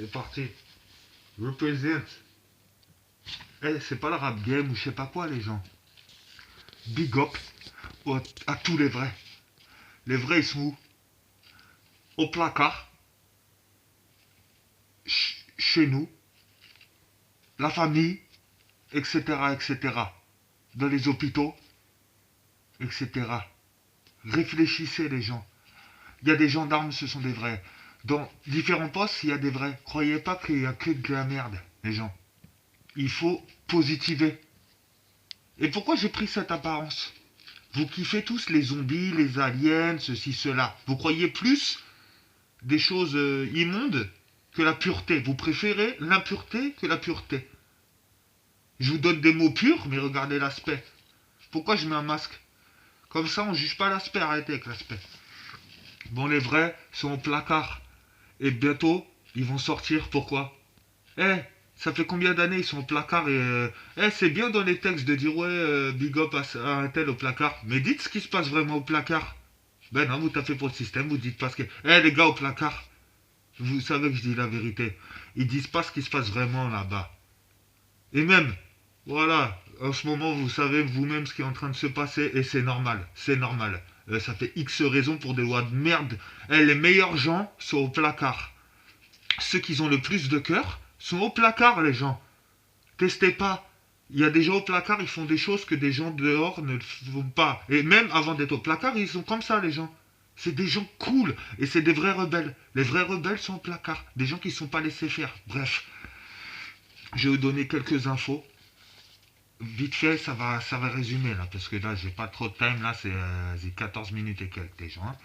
c'est parti. Represent. Eh, c'est pas le rap game ou je sais pas quoi, les gens. Big up à tous les vrais. Les vrais, ils sont où? Au placard, chez nous, la famille, etc., etc. Dans les hôpitaux, etc. Réfléchissez, les gens. Il y a des gendarmes, ce sont des vrais. Dans différents postes, il y a des vrais. Croyez pas qu'il y a que de la merde, les gens. Il faut positiver. Et pourquoi j'ai pris cette apparence? Vous kiffez tous les zombies, les aliens, ceci, cela. Vous croyez plus des choses immondes que la pureté. Vous préférez l'impureté que la pureté. Je vous donne des mots purs, mais regardez l'aspect. Pourquoi je mets un masque? Comme ça, on juge pas l'aspect. Arrêtez avec l'aspect. Bon, les vrais sont au placard. Et bientôt, ils vont sortir. Pourquoi? Eh, ça fait combien d'années ils sont au placard et c'est bien dans les textes de dire ouais, big up à un tel au placard. Mais dites ce qui se passe vraiment au placard. Ben non, vous tapez pour le système, vous dites pas ce que... Les gars au placard, vous savez que je dis la vérité. Ils disent pas ce qui se passe vraiment là-bas. Et même, voilà, en ce moment, vous savez vous-même ce qui est en train de se passer et c'est normal. C'est normal. Ça fait X raisons pour des lois de merde. Les meilleurs gens sont au placard. Ceux qui ont le plus de cœur sont au placard, les gens. Testez pas. Il y a des gens au placard, ils font des choses que des gens dehors ne font pas. Et même avant d'être au placard, ils sont comme ça, les gens. C'est des gens cool. Et c'est des vrais rebelles. Les vrais rebelles sont au placard. Des gens qui ne sont pas laissés faire. Bref. Je vais vous donner quelques infos. Vite fait, ça va résumer, là. Parce que là, j'ai pas trop de time. Là, c'est 14 minutes et quelques, les gens.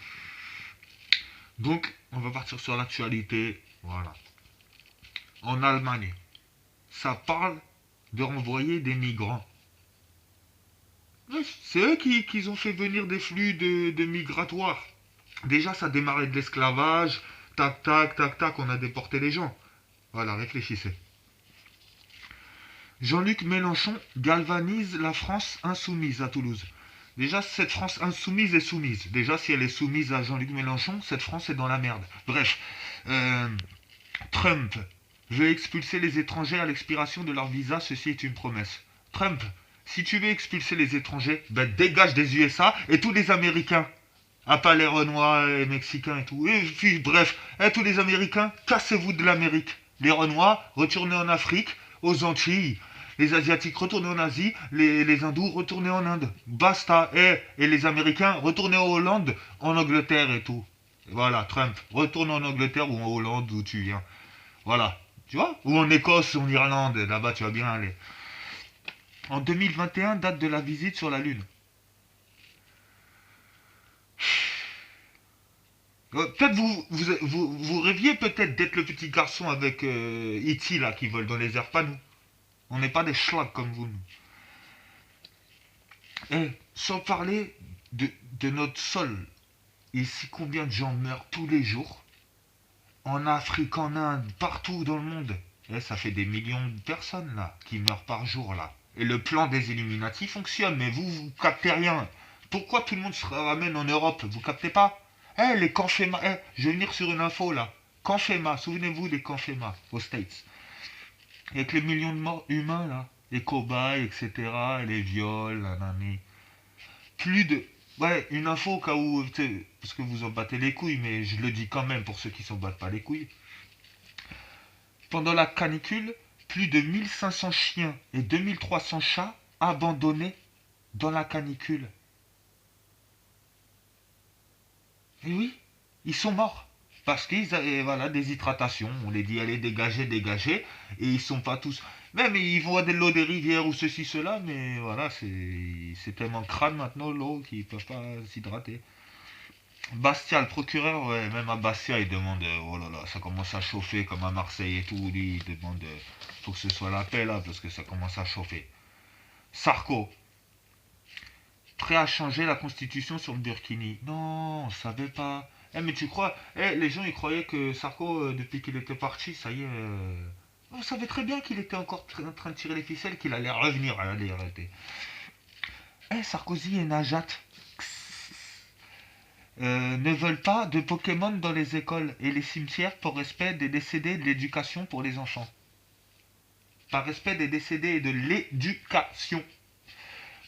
Donc, on va partir sur l'actualité. Voilà. En Allemagne, ça parle de renvoyer des migrants. C'est eux qui ont fait venir des flux de migratoires. Déjà, ça démarrait de l'esclavage. Tac, tac, tac, tac, on a déporté les gens. Voilà, réfléchissez. Jean-Luc Mélenchon galvanise la France insoumise à Toulouse. Déjà, cette France insoumise est soumise. Déjà, si elle est soumise à Jean-Luc Mélenchon, cette France est dans la merde. Bref, Trump veut expulser les étrangers à l'expiration de leur visa. Ceci est une promesse. Trump, si tu veux expulser les étrangers, ben dégage des USA et tous les Américains. À part les Renois, les Mexicains et tout. Et puis, bref, tous les Américains, cassez-vous de l'Amérique. Les Renois, retournez en Afrique, aux Antilles. Les Asiatiques, retournez en Asie. Les Hindous, retournez en Inde. Basta. Et les Américains, retournez en Hollande, en Angleterre et tout. Voilà, Trump, retourne en Angleterre ou en Hollande, d'où tu viens. Voilà. Tu vois? Ou en Écosse, ou en Irlande. Là-bas, tu vas bien aller. En 2021, date de la visite sur la Lune. Peut-être vous rêviez peut-être d'être le petit garçon avec E.T. là qui vole dans les airs, pas nous. On n'est pas des schlags comme vous. Nous. Sans parler de notre sol. Ici, combien de gens meurent tous les jours? En Afrique, en Inde, partout dans le monde. Ça fait des millions de personnes là qui meurent par jour là. Et le plan des Illuminati fonctionne, mais vous captez rien. Pourquoi tout le monde se ramène en Europe? Vous captez pas? Les camps FEMA. Je vais venir sur une info là. Camps FEMA, souvenez-vous des camps FEMA aux States. Avec les millions de morts humains là. Les cobayes, etc. Les viols, nanani. Plus de. Ouais, une info au cas où. Parce que vous en battez les couilles, mais je le dis quand même pour ceux qui s'en battent pas les couilles. Pendant la canicule, plus de 1500 chiens et 2300 chats abandonnés dans la canicule. Et oui, ils sont morts. Parce qu'ils avaient voilà, des hydratations. On les dit allez dégager, dégager. Et ils sont pas tous. Même ils vont à de l'eau des rivières ou ceci, cela. Mais voilà, c'est tellement crade maintenant l'eau qu'ils peuvent pas s'hydrater. Bastia, le procureur, ouais, même à Bastia, il demande oh là là, ça commence à chauffer comme à Marseille et tout. Lui, il demande faut que ce soit la paix là, parce que ça commence à chauffer. Sarko, prêt à changer la constitution sur le Burkini. Non, on savait pas. Mais tu crois, les gens ils croyaient que Sarko, depuis qu'il était parti, ça y est, on savait très bien qu'il était encore en train de tirer les ficelles, qu'il allait revenir à la réalité. Sarkozy et Najat. ne veulent pas de Pokémon dans les écoles et les cimetières pour respect des décédés et de l'éducation pour les enfants. Par respect des décédés et de l'éducation.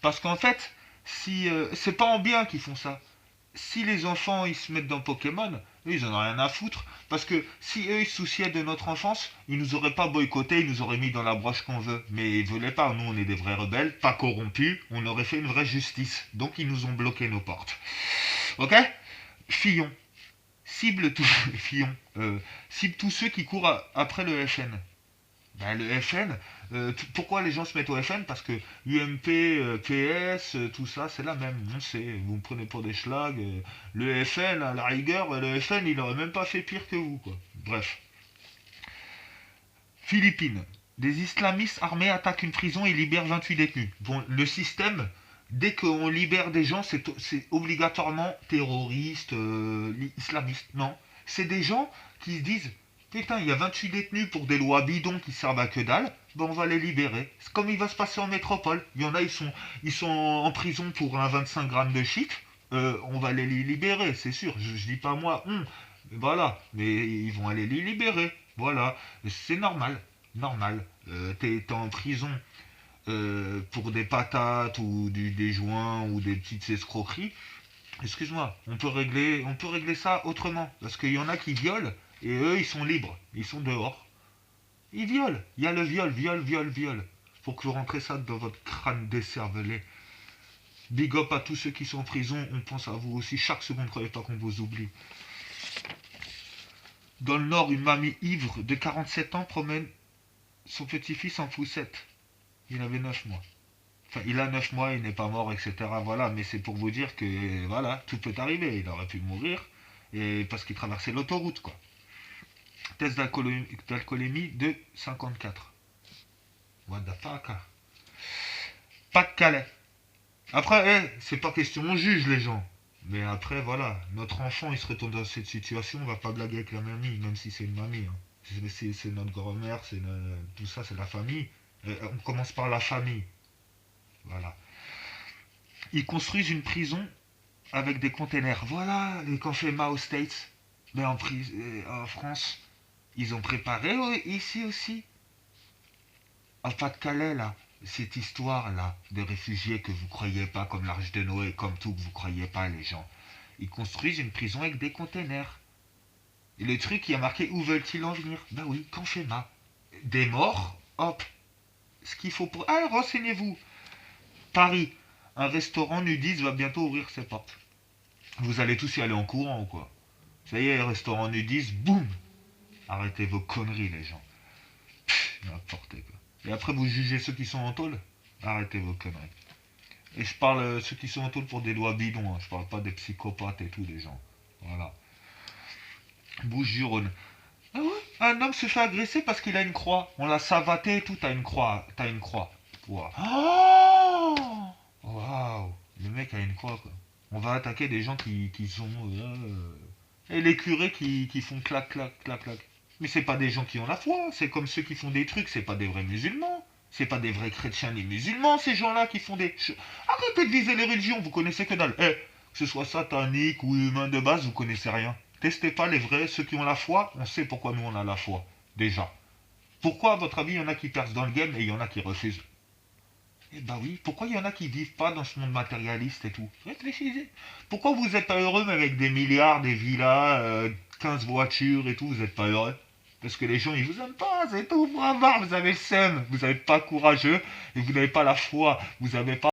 Parce qu'en fait, si c'est pas en bien qu'ils font ça. Si les enfants ils se mettent dans Pokémon, eux ils en ont rien à foutre. Parce que si eux ils se souciaient de notre enfance, ils nous auraient pas boycotté, ils nous auraient mis dans la broche qu'on veut. Mais ils voulaient pas, nous on est des vrais rebelles, pas corrompus, on aurait fait une vraie justice. Donc ils nous ont bloqué nos portes. Ok. Fillon. Cible tous Fillon. Cible tous ceux qui courent après le FN. Ben, le FN, pourquoi les gens se mettent au FN? Parce que UMP, PS, tout ça, c'est la même. On sait, vous me prenez pour des schlags. Le FN, à la rigueur, le FN, il aurait même pas fait pire que vous, quoi. Bref. Philippines. Des islamistes armés attaquent une prison et libèrent 28 détenus. Bon, le système, dès qu'on libère des gens, c'est obligatoirement terroriste, islamiste. Non. C'est des gens qui se disent putain, il y a 28 détenus pour des lois bidons qui servent à que dalle, ben on va les libérer. C'est comme il va se passer en métropole. Il y en a, ils sont en prison pour un 25 grammes de shit. On va les libérer, c'est sûr. Je dis pas moi, voilà. Mais ils vont aller les libérer. Voilà. C'est normal. Normal. T'es en prison pour des patates ou des joints ou des petites escroqueries. Excuse-moi, on peut régler ça autrement. Parce qu'il y en a qui violent et eux, ils sont libres. Ils sont dehors. Ils violent. Il y a le viol, viol, viol, viol. Faut que vous rentrez ça dans votre crâne décervelé. Big up à tous ceux qui sont en prison. On pense à vous aussi. Chaque seconde, croyez pas qu'on vous oublie. Dans le Nord, une mamie ivre de 47 ans promène son petit-fils en poussette. Il avait 9 mois. Enfin, il a 9 mois, il n'est pas mort, etc. Voilà, mais c'est pour vous dire que, voilà, tout peut arriver. Il aurait pu mourir, et parce qu'il traversait l'autoroute, quoi. Test d'alcoolémie de 54. What the fuck? Pas de Calais. Après, c'est pas question, on juge les gens. Mais après, voilà, notre enfant, il se retrouve dans cette situation, on va pas blaguer avec la mamie, même si c'est une mamie. Hein. C'est notre grand-mère, tout ça, c'est la famille. On commence par la famille. Voilà. Ils construisent une prison avec des containers. Voilà, les FEMA aux States. Mais en France, ils ont préparé ici aussi. En Pas-de-Calais, là, cette histoire-là de réfugiés que vous croyez pas, comme l'Arche de Noé, comme tout que vous croyez pas, les gens. Ils construisent une prison avec des containers. Et le truc, il y a marqué où veulent-ils en venir? Ben oui, FEMA. Des morts, hop. Ce qu'il faut pour... Ah, renseignez-vous. Paris, un restaurant nudiste va bientôt ouvrir ses portes. Vous allez tous y aller en courant ou quoi? Ça y est, restaurant nudiste, boum. Arrêtez vos conneries, les gens. N'importe quoi. Et après, vous jugez ceux qui sont en tôle? Arrêtez vos conneries. Et je parle ceux qui sont en tôle pour des lois bidons. Hein. Je parle pas des psychopathes et tout, des gens. Voilà. Bouches-du-Rhône. Ah ouais? Un homme se fait agresser parce qu'il a une croix. On l'a savaté et tout, t'as une croix. T'as une croix. Wow. Oh waouh. Le mec a une croix, quoi. On va attaquer des gens qui sont... Et les curés qui font clac, clac, clac, clac. Mais c'est pas des gens qui ont la foi, c'est comme ceux qui font des trucs, c'est pas des vrais musulmans. C'est pas des vrais chrétiens ni musulmans, ces gens-là qui font des... Arrêtez de viser les religions, vous connaissez que dalle. Que ce soit satanique ou humain de base, vous connaissez rien. Testez pas les vrais, ceux qui ont la foi, on sait pourquoi nous on a la foi. Déjà. Pourquoi, à votre avis, il y en a qui percent dans le game et il y en a qui refusent? Eh ben oui, pourquoi il y en a qui vivent pas dans ce monde matérialiste et tout? Réfléchissez. Pourquoi vous êtes pas heureux mais avec des milliards, des villas, 15 voitures et tout, vous êtes pas heureux? Parce que les gens ils vous aiment pas, c'est tout, vous avez le seum, vous n'êtes pas courageux et vous n'avez pas la foi, vous n'avez pas